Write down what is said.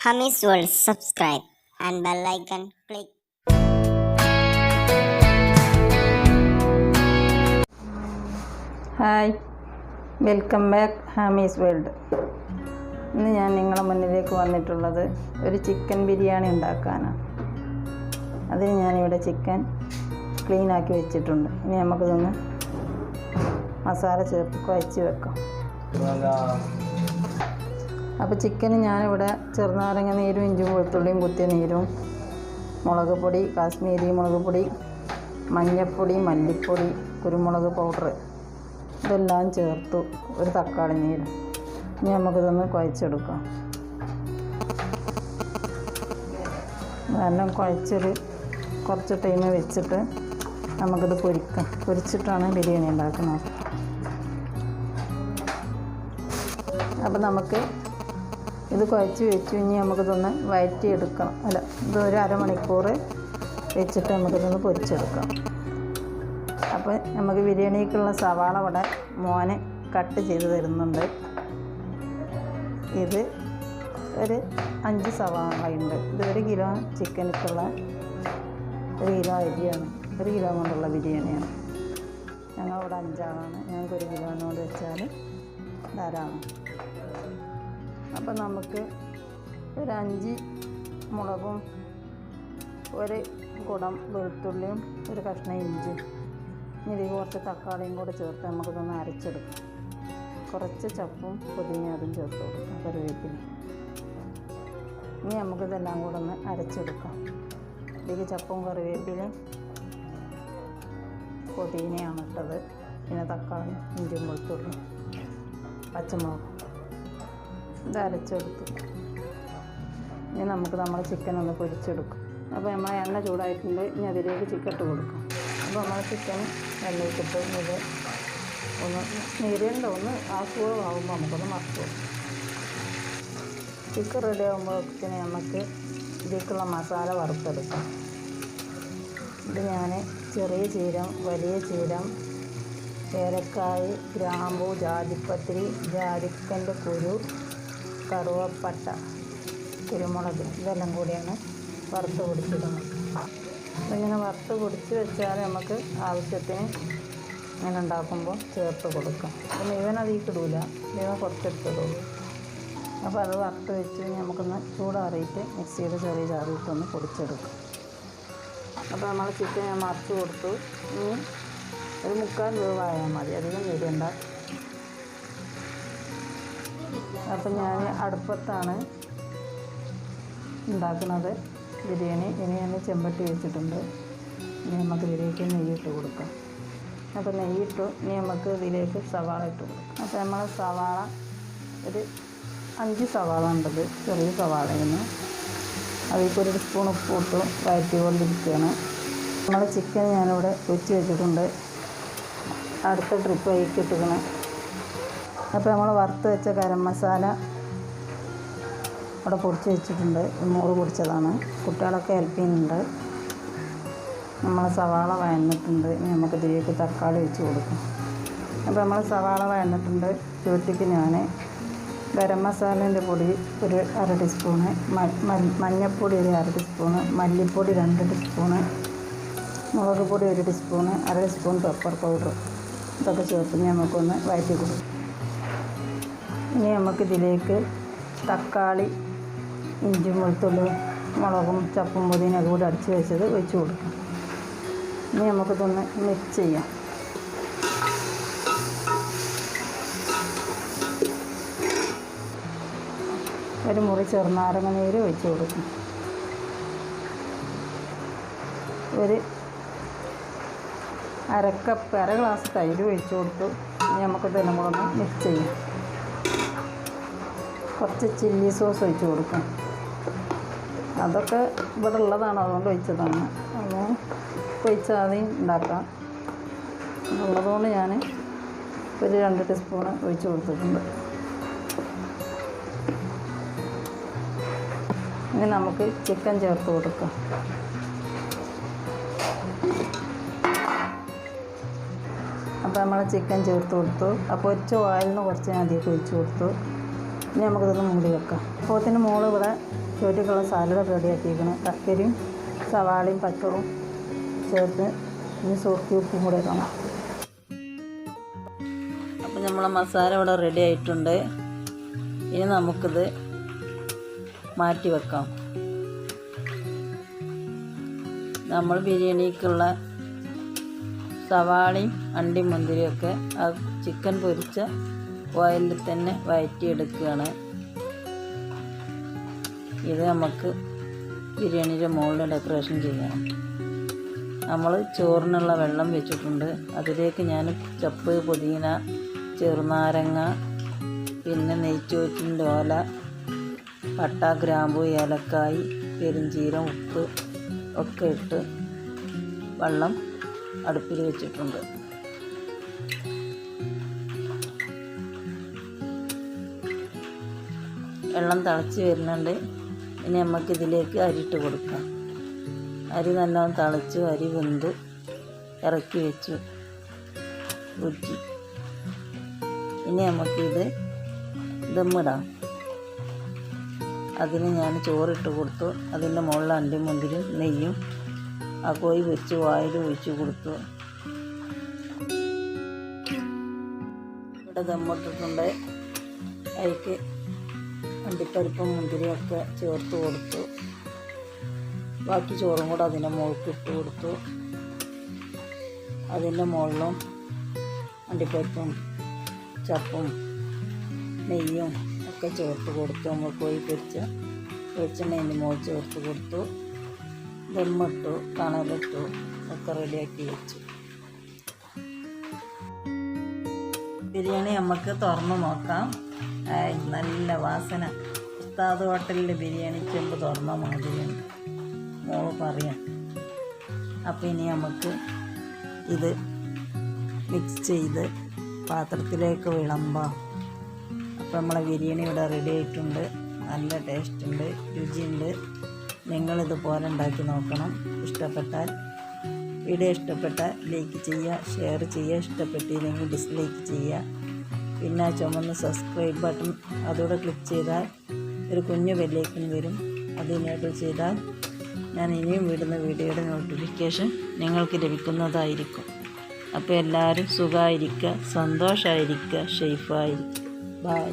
Hamis World, subscribe and bell icon click. Hi, welcome back Hamees world. ഇന്ന് ഞാൻ നിങ്ങളുടെ മുന്നിലേക്ക് വന്നിട്ടുള്ളത് ഒരു ചിക്കൻ ബിരിയാണി ഉണ്ടാക്കാനാണ്. അതിന് ഞാനിവിടെ ചിക്കൻ ക്ലീനാക്കി വെച്ചിട്ടുണ്ട്. ഇനി നമുക്കിതൊന്ന് മസാല ചേർത്ത് കുഴച്ച് വെക്കാം. അപ്പോൾ ചിക്കന് ഞാനിവിടെ ചെറുനാരങ്ങ നീരും ഇഞ്ചും വെളുത്തുള്ളിയും കുത്തിയ നീരും മുളക് പൊടി, കാശ്മീരി മുളക് പൊടി, മഞ്ഞൾപ്പൊടി, മല്ലിപ്പൊടി, കുരുമുളക് പൗഡർ ഇതെല്ലാം ചേർത്തു. ഒരു തക്കാളി നീരും. ഇനി നമുക്കിതൊന്ന് കുഴച്ചെടുക്കാം. എല്ലാം കുഴച്ചൊരു കുറച്ച് ടൈം വെച്ചിട്ട് നമുക്കിത് പൊരിക്കാം. പൊരിച്ചിട്ടാണ് ബിരിയാണി ഉണ്ടാക്കുന്നത്. അപ്പോൾ നമുക്ക് ഇത് കുഴച്ച് വെച്ചു. ഇനി നമുക്കിതൊന്ന് വഴറ്റിയെടുക്കണം. ഇതൊരു അരമണിക്കൂർ വെച്ചിട്ട് നമുക്കിതൊന്ന് പൊരിച്ചെടുക്കാം. അപ്പോൾ നമുക്ക് ബിരിയാണിക്കുള്ള സവാള ഇവിടെ മോനെ കട്ട് ചെയ്ത് തരുന്നുണ്ട്. ഇത് ഒരു 5 സവാള ഉണ്ട്. ഇത് 1 കിലോ ചിക്കനിക്കുള്ള 1 കിലോ അരിയാണ്. 1 കിലോ കൊണ്ടുള്ള ബിരിയാണിയാണ്. ഞങ്ങളിവിടെ 5 ആളാണ്. ഞങ്ങൾക്ക് 1 കിലോനോട് വെച്ചാൽ ധാരാളം. അപ്പോൾ നമുക്ക് ഒരു 5 മുളകും 1 കുടം വെളുത്തുള്ളിയും 1 കഷ്ണം ഇഞ്ചും ഇതിൽ കുറച്ച് തക്കാളിയും കൂടെ ചേർത്ത് നമുക്കിതൊന്ന് അരച്ചെടുക്കാം. കുറച്ച് ചപ്പും പുതിന അതും ചേർത്ത് കൊടുക്കാം, കറിവേപ്പില. ഇനി നമുക്കിതെല്ലാം കൂടെ ഒന്ന് അരച്ചെടുക്കാം. ഇതിലേക്ക് ചപ്പും കറിവേപ്പിലയും പുതിനയാണ് ഇട്ടത്. പിന്നെ തക്കാളി, ഇഞ്ചും വെളുത്തുള്ളിയും പച്ചമുളകും ഇത് അരച്ചെടുത്തു. ഇനി നമുക്ക് നമ്മുടെ ചിക്കൻ ഒന്ന് പൊരിച്ചെടുക്കും. അപ്പോൾ നമ്മൾ എണ്ണ ചൂടായിട്ടുണ്ട്. ഇനി അതിലേക്ക് ചിക്കൻ ഇട്ട് കൊടുക്കാം. അപ്പോൾ നമ്മൾ ചിക്കൻ എണ്ണയിട്ടിട്ട് ഇത് ഒന്ന് നേരിയണ്ട ഒന്ന് ആകുമ്പോൾ നമുക്കൊന്ന് മറക്കും. ചിക്കൻ റെഡി ആകുമ്പോഴത്തേന് നമുക്ക് ഇതിലേക്കുള്ള മസാല വറുത്തെടുക്കാം. ഇത് ഞാൻ ചെറിയ ജീരം, വലിയ ജീരം, ഏലക്കായ്, ഗ്രാമ്പൂ, ജാതിപ്പത്തിരി, ജാതിക്കൻ്റെ കുരു, കറുവപ്പട്ട, കുരുമുളക് ഇതെല്ലാം കൂടിയാണ് വറുത്ത് പൊടിച്ചിടുന്നത്. ഇങ്ങനെ വറുത്ത് പൊടിച്ച് വെച്ചാൽ നമുക്ക് ആവശ്യത്തിന് ഇങ്ങനെ ഉണ്ടാക്കുമ്പോൾ ചേർത്ത് കൊടുക്കാം. പിന്നെ ഇവനതിലേക്ക് ഇടില്ല, ഇവൻ കുറച്ചെടുത്തിടുള്ളൂ. അപ്പോൾ അത് വറുത്ത് വെച്ച് നമുക്കൊന്ന് ചൂടാറിയിട്ട് മിക്സിയുടെ ചെറിയ ചാറിയിട്ടൊന്ന് പൊടിച്ചെടുക്കും. അപ്പോൾ നമ്മൾ ചിക്കൻ ഞാൻ മറിച്ച് കൊടുത്തു. ഇനി ഒരു 3/4 വേവായാൽ മതി, അധികം വേണ്ട. അപ്പം ഞാൻ അടുപ്പത്താണ് ഉണ്ടാക്കുന്നത് ബിരിയാണി. ഇനി ഞാൻ ചെമ്പട്ടി വെച്ചിട്ടുണ്ട്. ഇനി നമുക്ക് ഇതിലേക്ക് നെയ്യിട്ട് കൊടുക്കാം. അപ്പോൾ നെയ്യിട്ടു. ഇനി നമുക്ക് ഇതിലേക്ക് സവാള ഇട്ട് കൊടുക്കാം. അപ്പോൾ നമ്മൾ സവാള ഒരു 5 സവാള ഉണ്ടത്, ചെറിയ സവാളയാണ്. അതിലേക്ക് 1 സ്പൂൺ ഉപ്പ് ഇട്ടു വഴറ്റിക്കൊണ്ടിരിക്കുകയാണ്. നമ്മൾ ചിക്കൻ ഞാനിവിടെ പൊരിച്ച് വെച്ചിട്ടുണ്ട്. അടുത്ത ട്രിപ്പ് അതിലേക്ക് ഇട്ടിക്കണം. അപ്പോൾ നമ്മൾ വറുത്ത് വെച്ച ഗരം മസാല ഇവിടെ പൊടിച്ച് വെച്ചിട്ടുണ്ട്. 100 പൊടിച്ചതാണ്. കുട്ടികളൊക്കെ ഹെൽപ്പ് ചെയ്യുന്നുണ്ട്. നമ്മൾ സവാള വഴന്നിട്ടുണ്ട്. ഇനി നമുക്ക് ഇതിലേക്ക് തക്കാളി വെച്ച് കൊടുക്കും. അപ്പോൾ നമ്മൾ സവാള വഴന്നിട്ടുണ്ട്. ചുവട്ടിക്ക് ഞാൻ ഗരം മസാലേൻ്റെ പൊടി ഒരു 1/2 ടീസ്പൂണ്, മഞ്ഞൾപ്പൊടി ഒരു 1/2 ടീസ്പൂണ്, മല്ലിപ്പൊടി 2 ടീസ്പൂണ്, മുളക് പൊടി 1 ടീസ്പൂണ്, 1/2 ടീസ്പൂൺ പെപ്പർ പൗഡർ ഇതൊക്കെ ചേർത്ത് നമുക്കൊന്ന് വഴറ്റി കൊടുക്കും. ഇനി നമുക്കിതിലേക്ക് തക്കാളി, ഇഞ്ചും വെളുത്തുള്ളി, മുളകും ചപ്പും പുതിനയൊക്കെ കൂടി അടിച്ച് വെച്ചത് ഒഴിച്ച് കൊടുക്കാം. ഇനി നമുക്കിതൊന്ന് മിക്സ് ചെയ്യാം. ഒരു മുറി ചെറുനാരങ്ങ നീര് ഒഴിച്ച് കൊടുക്കും. ഒരു 1/2 ഗ്ലാസ് തൈര് ഒഴിച്ച് കൊടുത്തു. ഇനി നമുക്കിതെല്ലാം കൂടെ ഒന്ന് മിക്സ് ചെയ്യാം. കുറച്ച് ചില്ലി സോസ് ഒഴിച്ച് കൊടുക്കാം. അതൊക്കെ ഇവിടെ ഉള്ളതാണ്, അതുകൊണ്ട് ഒഴിച്ചതാണ്. അപ്പോൾ ഒഴിച്ചാൽ ആദ്യം ഉണ്ടാക്കാം. ഉള്ളതുകൊണ്ട് ഞാൻ ഒരു 2 ടീസ്പൂണ് ഒഴിച്ച് കൊടുത്തിട്ടുണ്ട്. ഇനി നമുക്ക് ചിക്കൻ ചേർത്ത് കൊടുക്കാം. അപ്പോൾ നമ്മൾ ചിക്കൻ ചേർത്ത് കൊടുത്തു. അപ്പോൾ ഒറ്റ ഓയിലിന് കുറച്ച് ഞാൻ അതിലേക്ക് ഒഴിച്ച് കൊടുത്തു. ഇനി നമുക്കിതൊന്ന് മൂടി വെക്കാം. അപ്പോഴത്തിന് മോള് ഇവിടെ ചോറ്റിക്കുള്ള സാലഡ് റെഡിയാക്കിയിരിക്കണം. കക്കരിയും സവാളയും പച്ചളും ചേർത്ത് ഇനി സുർക്കി ഉപ്പും കൂടെ ഇടണം. അപ്പം നമ്മളെ മസാല ഇവിടെ റെഡി ആയിട്ടുണ്ട്. ഇനി നമുക്കിത് മാറ്റി വെക്കാം. നമ്മൾ ബിരിയാണിക്കുള്ള സവാളയും അണ്ടിയും മുന്തിരിയൊക്കെ ആ ചിക്കൻ പൊരിച്ച ഓയിലിൽ തന്നെ വഴറ്റിയെടുക്കുകയാണ്. ഇത് നമുക്ക് ബിരിയാണിയുടെ മുകളിൽ ഡെക്കറേഷൻ ചെയ്യണം. നമ്മൾ ചോറിനുള്ള വെള്ളം വെച്ചിട്ടുണ്ട്. അതിലേക്ക് ഞാൻ ചപ്പ്, പുതിന, ചെറുനാരങ്ങ, പിന്നെ നെയ്ച്ചോറ്റിൻ്റെ ഓല, പട്ട, ഗ്രാമ്പു, ഏലക്കായ്, പെരുംജീരം, ഉപ്പ് ഒക്കെ ഇട്ട് വെള്ളം അടുപ്പിൽ വെച്ചിട്ടുണ്ട്. വെള്ളം തിളച്ച് വരുന്നുണ്ട്. ഇനി നമുക്കിതിലേക്ക് അരിയിട്ട് കൊടുക്കാം. അരി നല്ലോണം തിളച്ചു, അരി വെന്ത് ഇറക്കി വെച്ചു ഊറ്റി. ഇനി നമുക്കിത് ദമ്മിടാം. അതിന് ഞാൻ ചോറിട്ട് കൊടുത്തു. അതിൻ്റെ മുകളിൽ അണ്ടിയും മുന്തിരിയും നെയ്യും ആ കോഴി വെച്ച് വായിൽ ഒഴിച്ച് കൊടുത്തു. ഇവിടെ ദമ്മിട്ടിട്ടുണ്ട്. അതിലേക്ക് അണ്ടിപ്പരിപ്പും മുന്തിരിയൊക്കെ ചേർത്ത് കൊടുത്തു. ബാക്കി ചോറും കൂടെ അതിൻ്റെ മുകളിൽ ഇട്ട് കൊടുത്തു. അതിൻ്റെ മുകളിലും അണ്ടിപ്പരിപ്പും ചപ്പും നെയ്യും ഒക്കെ ചേർത്ത് കൊടുത്തു. നമ്മൾ കോഴി പൊരിച്ച വെളിച്ചെണ്ണ അതിൻ്റെ മുകളിൽ ചേർത്ത് കൊടുത്തു. ദമ്മിട്ടു, കണലിട്ടു, ഒക്കെ റെഡിയാക്കി വെച്ചു. ബിരിയാണി നമുക്ക് തുറന്ന് നോക്കാം. നല്ല വാസന. ഉസ്താദ് ഹോട്ടലിൽ ബിരിയാണി ചെമ്പ് തുറന്ന മാതിരിയുണ്ട്, മോള് പറയാം. അപ്പം ഇനി നമുക്ക് ഇത് മിക്സ് ചെയ്ത് പാത്രത്തിലേക്ക് വിളമ്പാം. അപ്പം നമ്മളെ ബിരിയാണി ഇവിടെ റെഡി ആയിട്ടുണ്ട്. നല്ല ടേസ്റ്റ് ഉണ്ട്, രുചിയുണ്ട്. നിങ്ങളിതുപോലെ ഉണ്ടാക്കി നോക്കണം. ഇഷ്ടപ്പെട്ടാൽ വീഡിയോ ഇഷ്ടപ്പെട്ടാൽ ലൈക്ക് ചെയ്യുക, ഷെയർ ചെയ്യുക. ഇഷ്ടപ്പെട്ടില്ലെങ്കിൽ ഡിസ്ലൈക്ക് ചെയ്യുക. പിന്നെ ചുമന്ന സബ്സ്ക്രൈബ് ബട്ടൺ അതോടെ ക്ലിക്ക് ചെയ്താൽ ഒരു കുഞ്ഞു ബെല്ലൈക്കൺ വരും. അത് എനേബിൾ ചെയ്താൽ ഞാൻ ഇനിയും വിടുന്ന വീഡിയോയുടെ നോട്ടിഫിക്കേഷൻ നിങ്ങൾക്ക് ലഭിക്കുന്നതായിരിക്കും. അപ്പോൾ എല്ലാവരും സുഖമായിരിക്കുക, സന്തോഷമായിരിക്കുക, സേഫായിരിക്കുക. ബൈ.